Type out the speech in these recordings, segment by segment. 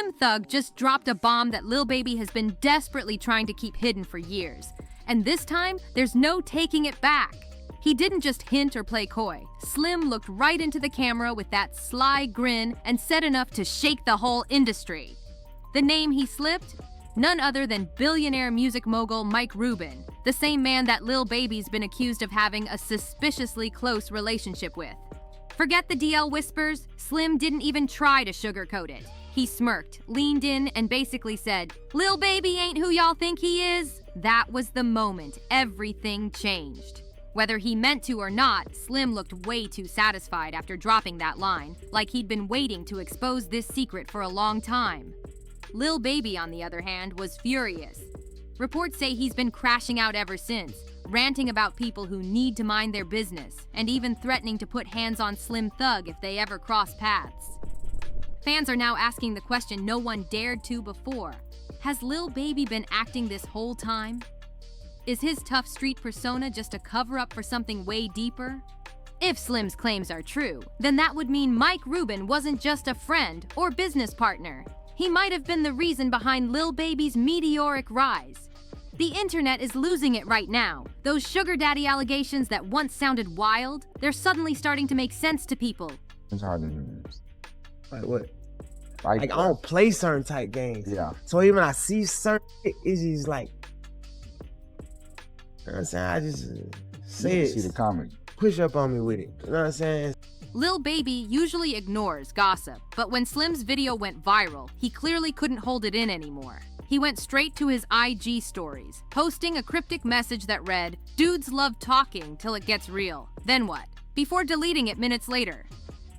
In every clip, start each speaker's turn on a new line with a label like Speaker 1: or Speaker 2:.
Speaker 1: Slim Thug just dropped a bomb that Lil Baby has been desperately trying to keep hidden for years. And this time, there's no taking it back. He didn't just hint or play coy. Slim looked right into the camera with that sly grin and said enough to shake the whole industry. The name he slipped? None other than billionaire music mogul Mike Rubin, the same man that Lil Baby's been accused of having a suspiciously close relationship with. Forget the DL whispers, Slim didn't even try to sugarcoat it. He smirked, leaned in, and basically said, "Lil Baby ain't who y'all think he is." That was the moment everything changed. Whether he meant to or not, Slim looked way too satisfied after dropping that line, like he'd been waiting to expose this secret for a long time. Lil Baby, on the other hand, was furious. Reports say he's been crashing out ever since, ranting about people who need to mind their business, and even threatening to put hands on Slim Thug if they ever cross paths. Fans are now asking the question no one dared to before. Has Lil Baby been acting this whole time? Is his tough street persona just a cover-up for something way deeper? If Slim's claims are true, then that would mean Mike Rubin wasn't just a friend or business partner. He might have been the reason behind Lil Baby's meteoric rise. The internet is losing it right now. Those sugar daddy allegations that once sounded wild, they're suddenly starting to make sense to people.
Speaker 2: It's hard to do.
Speaker 3: Like what?
Speaker 2: Like
Speaker 3: I don't play certain type games.
Speaker 2: Yeah.
Speaker 3: So even when I see certain shit, it's just like, you know what I'm saying? I just say
Speaker 2: you
Speaker 3: it.
Speaker 2: see the comment.
Speaker 3: Push up on me with it. You know what I'm saying?
Speaker 1: Lil Baby usually ignores gossip, but when Slim's video went viral, he clearly couldn't hold it in anymore. He went straight to his IG stories, posting a cryptic message that read, "Dudes love talking till it gets real. Then what?" before deleting it minutes later.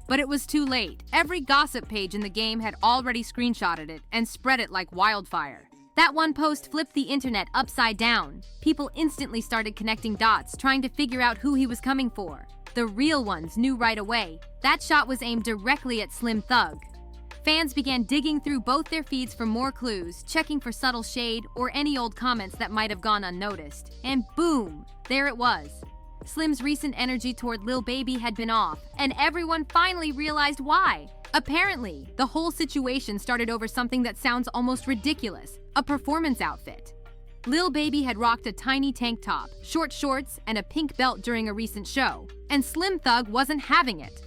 Speaker 1: But it was too late. Every gossip page in the game had already screenshotted it and spread it like wildfire. That one post flipped the internet upside down. People instantly started connecting dots, trying to figure out who he was coming for. The real ones knew right away. That shot was aimed directly at Slim Thug. Fans began digging through both their feeds for more clues, checking for subtle shade or any old comments that might have gone unnoticed. And boom, there it was. Slim's recent energy toward Lil Baby had been off, and everyone finally realized why. Apparently, the whole situation started over something that sounds almost ridiculous, a performance outfit. Lil Baby had rocked a tiny tank top, short shorts, and a pink belt during a recent show, and Slim Thug wasn't having it.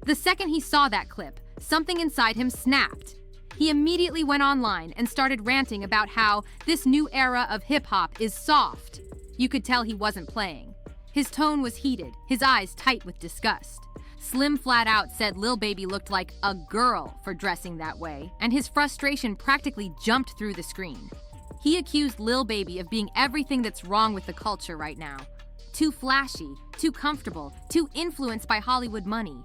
Speaker 1: The second he saw that clip, something inside him snapped. He immediately went online and started ranting about how this new era of hip-hop is soft. You could tell he wasn't playing. His tone was heated, his eyes tight with disgust. Slim flat out said Lil Baby looked like a girl for dressing that way, and his frustration practically jumped through the screen. He accused Lil Baby of being everything that's wrong with the culture right now. Too flashy, too comfortable, too influenced by Hollywood money.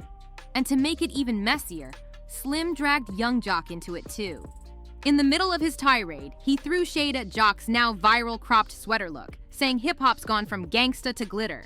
Speaker 1: And to make it even messier, Slim dragged Young Jock into it too. In the middle of his tirade, he threw shade at Jock's now viral cropped sweater look, saying hip-hop's gone from gangsta to glitter.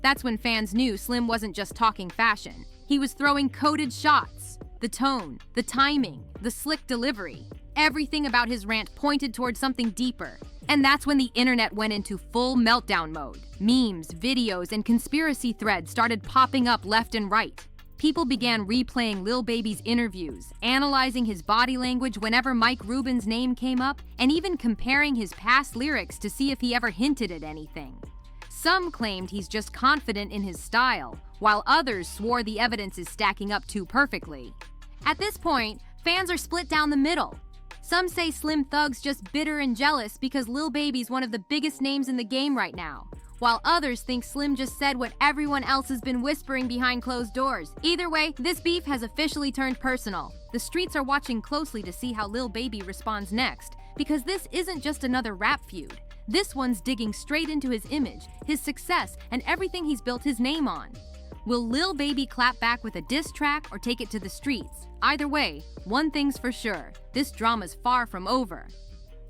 Speaker 1: That's when fans knew Slim wasn't just talking fashion. He was throwing coded shots. The tone, the timing, the slick delivery. Everything about his rant pointed towards something deeper. And that's when the internet went into full meltdown mode. Memes, videos, and conspiracy threads started popping up left and right. People began replaying Lil Baby's interviews, analyzing his body language whenever Mike Rubin's name came up, and even comparing his past lyrics to see if he ever hinted at anything. Some claimed he's just confident in his style, while others swore the evidence is stacking up too perfectly. At this point, fans are split down the middle. Some say Slim Thug's just bitter and jealous because Lil Baby's one of the biggest names in the game right now, while others think Slim just said what everyone else has been whispering behind closed doors. Either way, this beef has officially turned personal. The streets are watching closely to see how Lil Baby responds next, because this isn't just another rap feud. This one's digging straight into his image, his success, and everything he's built his name on. Will Lil Baby clap back with a diss track or take it to the streets? Either way, one thing's for sure, this drama's far from over.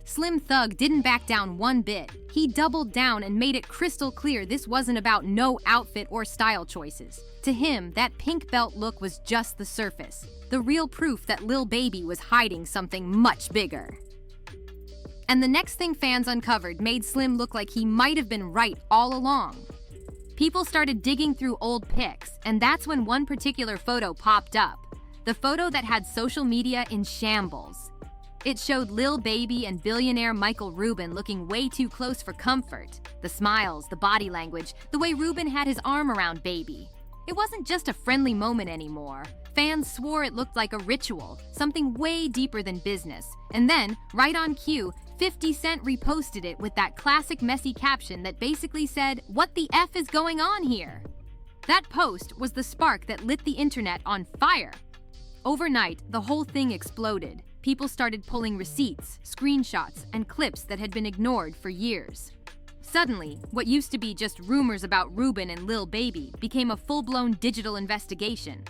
Speaker 1: Slim Thug didn't back down one bit. He doubled down and made it crystal clear this wasn't about no outfit or style choices. To him, that pink belt look was just the surface, the real proof that Lil Baby was hiding something much bigger. And the next thing fans uncovered made Slim look like he might have been right all along. People started digging through old pics, and that's when one particular photo popped up. The photo that had social media in shambles. It showed Lil Baby and billionaire Michael Rubin looking way too close for comfort. The smiles, the body language, the way Rubin had his arm around Baby. It wasn't just a friendly moment anymore. Fans swore it looked like a ritual, something way deeper than business. And then, right on cue, 50 Cent reposted it with that classic messy caption that basically said, "What the F is going on here?" That post was the spark that lit the internet on fire. Overnight, the whole thing exploded. People started pulling receipts, screenshots, and clips that had been ignored for years. Suddenly, what used to be just rumors about Rubin and Lil Baby became a full-blown digital investigation.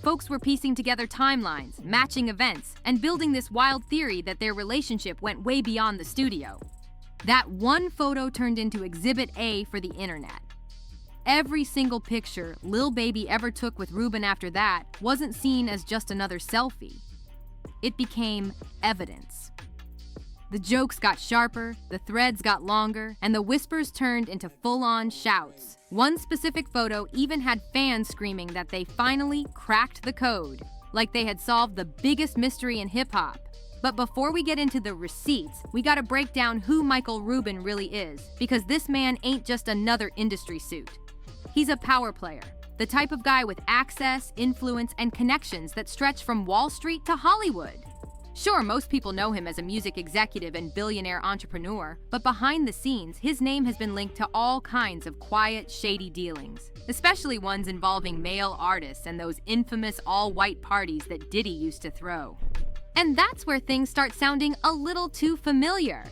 Speaker 1: Folks were piecing together timelines, matching events, and building this wild theory that their relationship went way beyond the studio. That one photo turned into Exhibit A for the internet. Every single picture Lil Baby ever took with Rubin after that wasn't seen as just another selfie. It became evidence. The jokes got sharper, the threads got longer, and the whispers turned into full-on shouts. One specific photo even had fans screaming that they finally cracked the code, like they had solved the biggest mystery in hip-hop. But before we get into the receipts, we gotta break down who Michael Rubin really is, because this man ain't just another industry suit. He's a power player, the type of guy with access, influence, and connections that stretch from Wall Street to Hollywood. Sure, most people know him as a music executive and billionaire entrepreneur, but behind the scenes, his name has been linked to all kinds of quiet, shady dealings, especially ones involving male artists and those infamous all-white parties that Diddy used to throw. And that's where things start sounding a little too familiar.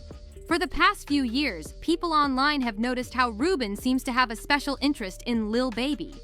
Speaker 1: For the past few years, people online have noticed how Rubin seems to have a special interest in Lil Baby.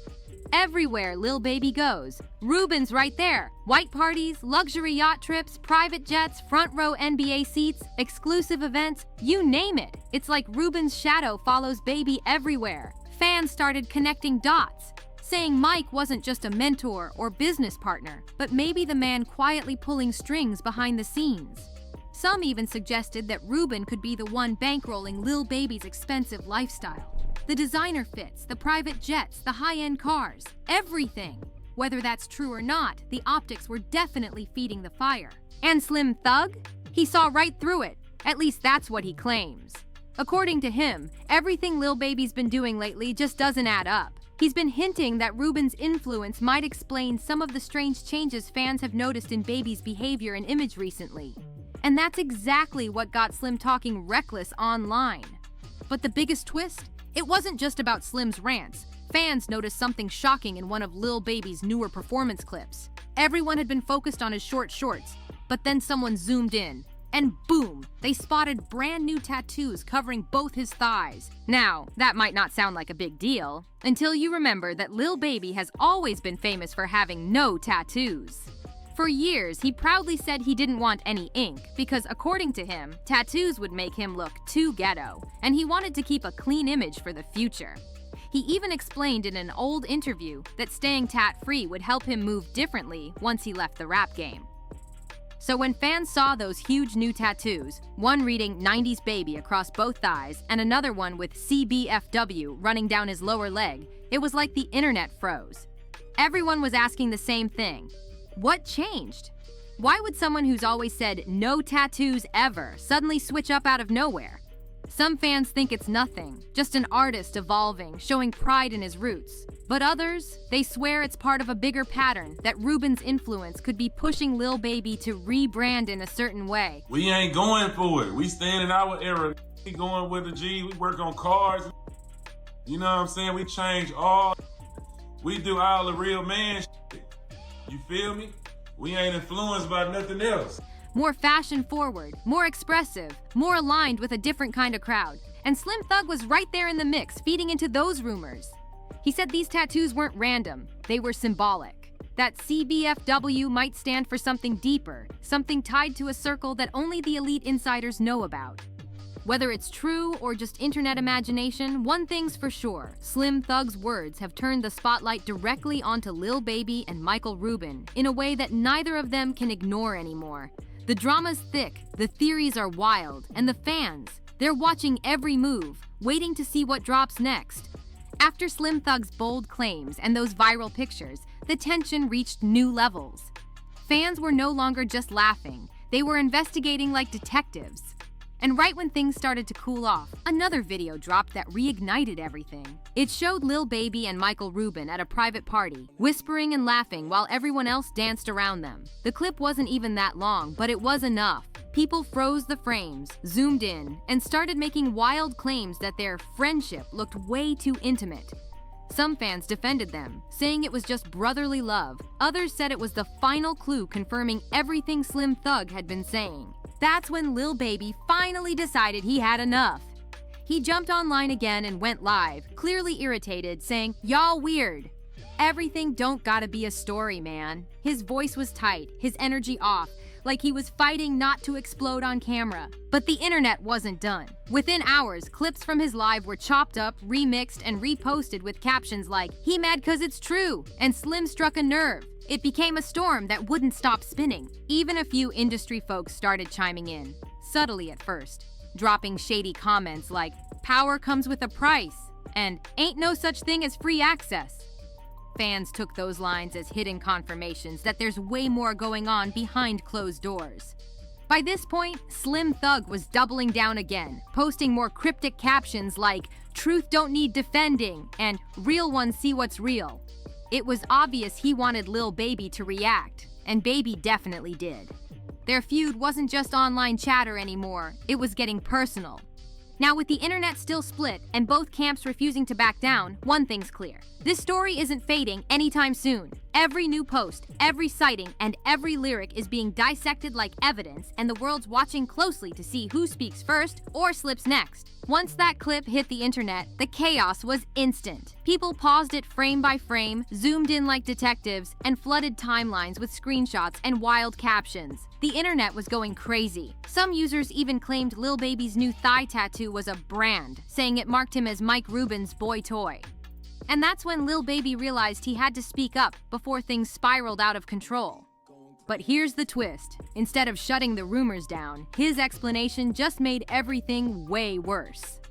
Speaker 1: Everywhere Lil Baby goes, Rubin's right there. White parties, luxury yacht trips, private jets, front row NBA seats, exclusive events, you name it. It's like Rubin's shadow follows Baby everywhere. Fans started connecting dots, saying Mike wasn't just a mentor or business partner, but maybe the man quietly pulling strings behind the scenes. Some even suggested that Rubin could be the one bankrolling Lil Baby's expensive lifestyle. The designer fits, the private jets, the high-end cars, everything. Whether that's true or not, the optics were definitely feeding the fire. And Slim Thug? He saw right through it. At least that's what he claims. According to him, everything Lil Baby's been doing lately just doesn't add up. He's been hinting that Rubin's influence might explain some of the strange changes fans have noticed in Baby's behavior and image recently. And that's exactly what got Slim talking reckless online. But the biggest twist? It wasn't just about Slim's rants. Fans noticed something shocking in one of Lil Baby's newer performance clips. Everyone had been focused on his short shorts, but then someone zoomed in, and boom, they spotted brand new tattoos covering both his thighs. Now, that might not sound like a big deal, until you remember that Lil Baby has always been famous for having no tattoos. For years, he proudly said he didn't want any ink because, according to him, tattoos would make him look too ghetto, and he wanted to keep a clean image for the future. He even explained in an old interview that staying tat-free would help him move differently once he left the rap game. So when fans saw those huge new tattoos, one reading 90s Baby across both thighs and another one with CBFW running down his lower leg, it was like the internet froze. Everyone was asking the same thing. What changed? Why would someone who's always said no tattoos ever suddenly switch up out of nowhere? Some fans think it's nothing, just an artist evolving, showing pride in his roots. But others, they swear it's part of a bigger pattern, that Rubin's influence could be pushing Lil Baby to rebrand in a certain way.
Speaker 2: We ain't going for it. We staying in our era. We going with the G, we work on cars. You know what I'm saying? We change all. We do all the real man shit. You feel me? We ain't influenced by nothing else.
Speaker 1: More fashion forward, more expressive, more aligned with a different kind of crowd. And Slim Thug was right there in the mix, feeding into those rumors. He said these tattoos weren't random, they were symbolic. That CBFW might stand for something deeper, something tied to a circle that only the elite insiders know about. Whether it's true or just internet imagination, one thing's for sure. Slim Thug's words have turned the spotlight directly onto Lil Baby and Michael Rubin in a way that neither of them can ignore anymore. The drama's thick, the theories are wild, and the fans, they're watching every move, waiting to see what drops next. After Slim Thug's bold claims and those viral pictures, the tension reached new levels. Fans were no longer just laughing. They were investigating like detectives. And right when things started to cool off, another video dropped that reignited everything. It showed Lil Baby and Michael Rubin at a private party, whispering and laughing while everyone else danced around them. The clip wasn't even that long, but it was enough. People froze the frames, zoomed in, and started making wild claims that their friendship looked way too intimate. Some fans defended them, saying it was just brotherly love. Others said it was the final clue confirming everything Slim Thug had been saying. That's when Lil Baby finally decided he had enough. He jumped online again and went live, clearly irritated, saying, "Y'all weird. Everything don't gotta be a story, man." His voice was tight, his energy off, like he was fighting not to explode on camera. But the internet wasn't done. Within hours, clips from his live were chopped up, remixed, and reposted with captions like, "He mad 'cause it's true," and "Slim struck a nerve." It became a storm that wouldn't stop spinning. Even a few industry folks started chiming in, subtly at first, dropping shady comments like, "Power comes with a price," and "Ain't no such thing as free access." Fans took those lines as hidden confirmations that there's way more going on behind closed doors. By this point, Slim Thug was doubling down again, posting more cryptic captions like, "Truth don't need defending," and "Real ones see what's real." It was obvious he wanted Lil Baby to react, and Baby definitely did. Their feud wasn't just online chatter anymore, it was getting personal. Now, with the internet still split and both camps refusing to back down, one thing's clear. This story isn't fading anytime soon. Every new post, every sighting, and every lyric is being dissected like evidence, and the world's watching closely to see who speaks first or slips next. Once that clip hit the internet, the chaos was instant. People paused it frame by frame, zoomed in like detectives, and flooded timelines with screenshots and wild captions. The internet was going crazy. Some users even claimed Lil Baby's new thigh tattoo was a brand, saying it marked him as Mike Rubin's boy toy. And that's when Lil Baby realized he had to speak up before things spiraled out of control. But here's the twist. Instead of shutting the rumors down, his explanation just made everything way worse.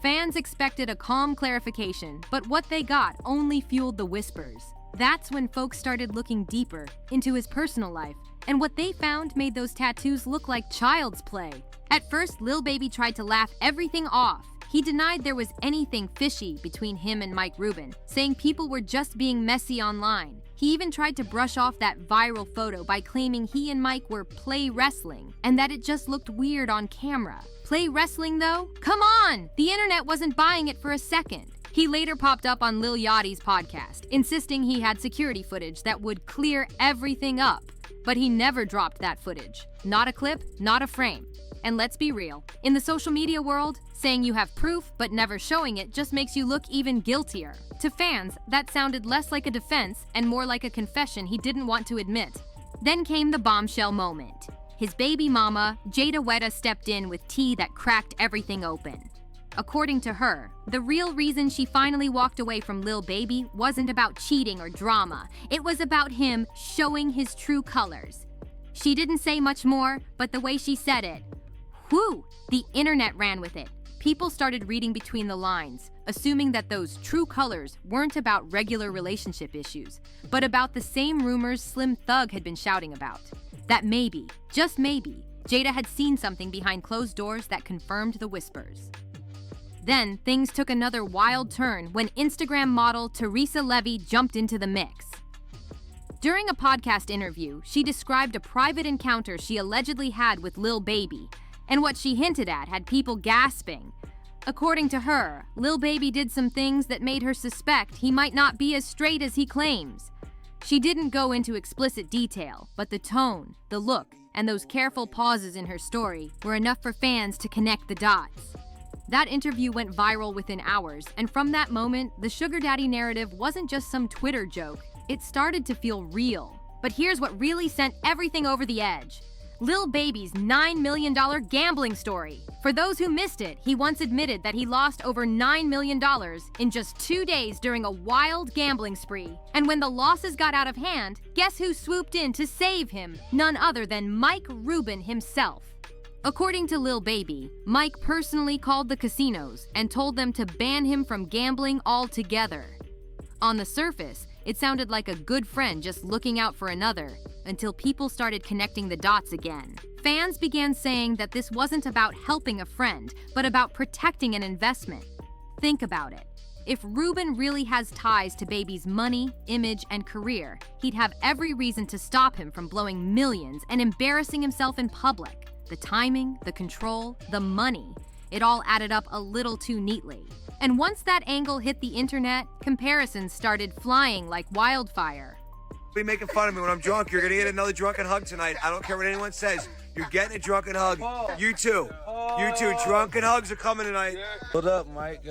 Speaker 1: Fans expected a calm clarification, but what they got only fueled the whispers. That's when folks started looking deeper into his personal life, and what they found made those tattoos look like child's play. At first, Lil Baby tried to laugh everything off. He denied there was anything fishy between him and Mike Rubin, saying people were just being messy online. He even tried to brush off that viral photo by claiming he and Mike were play wrestling, and that it just looked weird on camera. Play wrestling though? Come on! The internet wasn't buying it for a second. He later popped up on Lil Yachty's podcast, insisting he had security footage that would clear everything up. But he never dropped that footage. Not a clip, not a frame. And let's be real, in the social media world, saying you have proof but never showing it just makes you look even guiltier. To fans, that sounded less like a defense and more like a confession he didn't want to admit. Then came the bombshell moment. His baby mama, Jada Weta, stepped in with tea that cracked everything open. According to her, the real reason she finally walked away from Lil Baby wasn't about cheating or drama. It was about him showing his true colors. She didn't say much more, but the way she said it, whew, the internet ran with it. People started reading between the lines, assuming that those true colors weren't about regular relationship issues, but about the same rumors Slim Thug had been shouting about. That maybe, just maybe, Jada had seen something behind closed doors that confirmed the whispers. Then, things took another wild turn when Instagram model Teresa Levy jumped into the mix. During a podcast interview, she described a private encounter she allegedly had with Lil Baby, and what she hinted at had people gasping. According to her, Lil Baby did some things that made her suspect he might not be as straight as he claims. She didn't go into explicit detail, but the tone, the look, and those careful pauses in her story were enough for fans to connect the dots. That interview went viral within hours, and from that moment, the sugar daddy narrative wasn't just some Twitter joke. It started to feel real. But here's what really sent everything over the edge. Lil Baby's $9 million gambling story. For those who missed it, he once admitted that he lost over $9 million in just 2 days during a wild gambling spree. And when the losses got out of hand, guess who swooped in to save him? None other than Mike Rubin himself. According to Lil Baby, Mike personally called the casinos and told them to ban him from gambling altogether. On the surface, it sounded like a good friend just looking out for another, until people started connecting the dots again. Fans began saying that this wasn't about helping a friend, but about protecting an investment. Think about it. If Rubin really has ties to Baby's money, image, and career, he'd have every reason to stop him from blowing millions and embarrassing himself in public. The timing, the control, the money, it all added up a little too neatly. And once that angle hit the internet, comparisons started flying like wildfire.
Speaker 4: Be making fun of me when I'm drunk. You're gonna get another drunken hug tonight. I don't care what anyone says. You're getting a drunken hug. You too. You too. Drunken hugs are coming tonight.
Speaker 5: Hold up, Mike.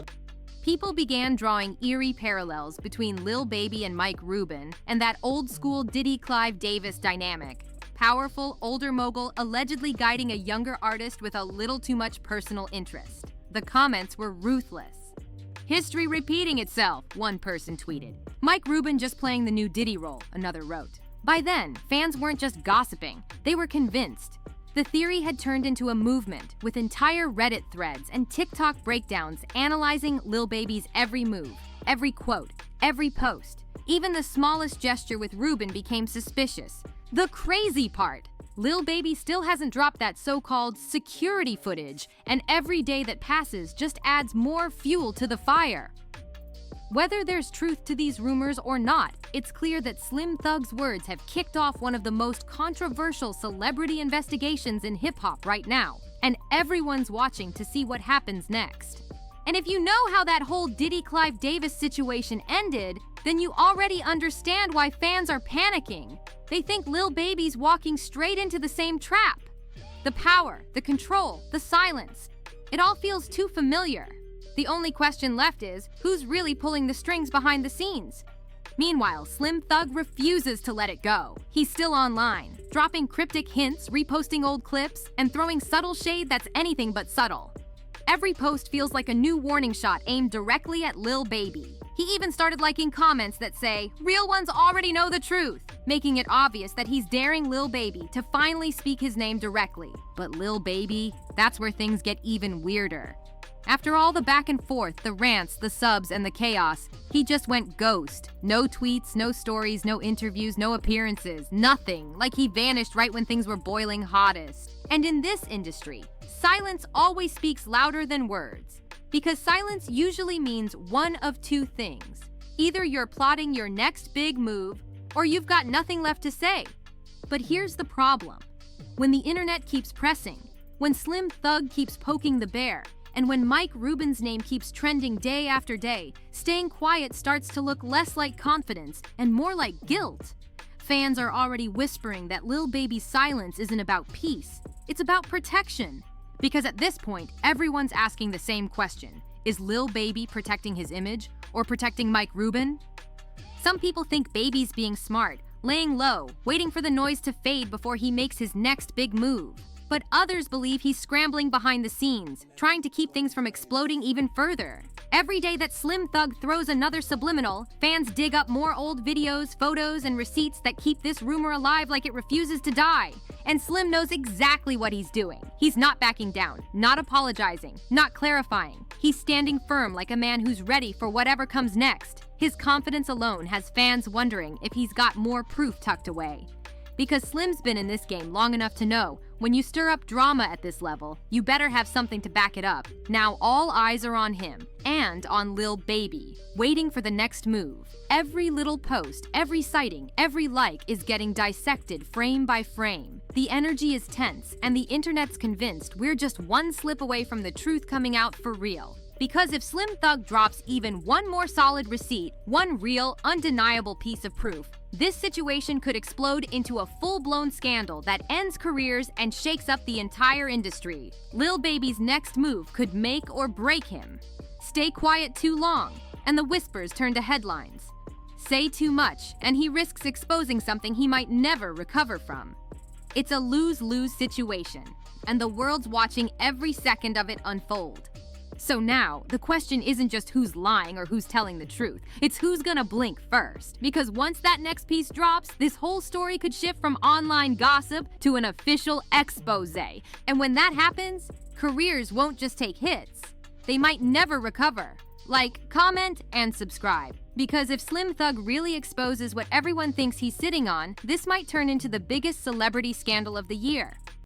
Speaker 1: People began drawing eerie parallels between Lil Baby and Mike Rubin and that old-school Diddy-Clive Davis dynamic. Powerful, older mogul allegedly guiding a younger artist with a little too much personal interest. The comments were ruthless. "History repeating itself," one person tweeted. "Mike Rubin just playing the new Diddy role," another wrote. By then, fans weren't just gossiping, they were convinced. The theory had turned into a movement, with entire Reddit threads and TikTok breakdowns analyzing Lil Baby's every move, every quote, every post. Even the smallest gesture with Rubin became suspicious. The crazy part, Lil Baby still hasn't dropped that so-called security footage, and every day that passes just adds more fuel to the fire. Whether there's truth to these rumors or not, it's clear that Slim Thug's words have kicked off one of the most controversial celebrity investigations in hip-hop right now, and everyone's watching to see what happens next. And if you know how that whole Diddy-Clive Davis situation ended, then you already understand why fans are panicking. They think Lil Baby's walking straight into the same trap. The power, the control, the silence. It all feels too familiar. The only question left is, who's really pulling the strings behind the scenes? Meanwhile, Slim Thug refuses to let it go. He's still online, dropping cryptic hints, reposting old clips, and throwing subtle shade that's anything but subtle. Every post feels like a new warning shot aimed directly at Lil Baby. He even started liking comments that say, "Real ones already know the truth," making it obvious that he's daring Lil Baby to finally speak his name directly. But Lil Baby, that's where things get even weirder. After all the back and forth, the rants, the subs, and the chaos, he just went ghost. No tweets, no stories, no interviews, no appearances, nothing. Like he vanished right when things were boiling hottest. And in this industry, silence always speaks louder than words. Because silence usually means one of two things. Either you're plotting your next big move, or you've got nothing left to say. But here's the problem. When the internet keeps pressing, when Slim Thug keeps poking the bear, and when Mike Rubin's name keeps trending day after day, staying quiet starts to look less like confidence and more like guilt. Fans are already whispering that Lil Baby's silence isn't about peace, it's about protection. Because at this point, everyone's asking the same question. Is Lil Baby protecting his image or protecting Mike Rubin? Some people think Baby's being smart, laying low, waiting for the noise to fade before he makes his next big move. But others believe he's scrambling behind the scenes, trying to keep things from exploding even further. Every day that Slim Thug throws another subliminal, fans dig up more old videos, photos, and receipts that keep this rumor alive like it refuses to die. And Slim knows exactly what he's doing. He's not backing down, not apologizing, not clarifying. He's standing firm like a man who's ready for whatever comes next. His confidence alone has fans wondering if he's got more proof tucked away. Because Slim's been in this game long enough to know, when you stir up drama at this level, you better have something to back it up. Now all eyes are on him, and on Lil Baby, waiting for the next move. Every little post, every sighting, every like is getting dissected frame by frame. The energy is tense, and the internet's convinced we're just one slip away from the truth coming out for real. Because if Slim Thug drops even one more solid receipt, one real, undeniable piece of proof, this situation could explode into a full-blown scandal that ends careers and shakes up the entire industry. Lil Baby's next move could make or break him. Stay quiet too long, and the whispers turn to headlines. Say too much, and he risks exposing something he might never recover from. It's a lose-lose situation, and the world's watching every second of it unfold. So now, the question isn't just who's lying or who's telling the truth, it's who's gonna blink first. Because once that next piece drops, this whole story could shift from online gossip to an official expose. And when that happens, careers won't just take hits, they might never recover. Like, comment, and subscribe. Because if Slim Thug really exposes what everyone thinks he's sitting on, this might turn into the biggest celebrity scandal of the year.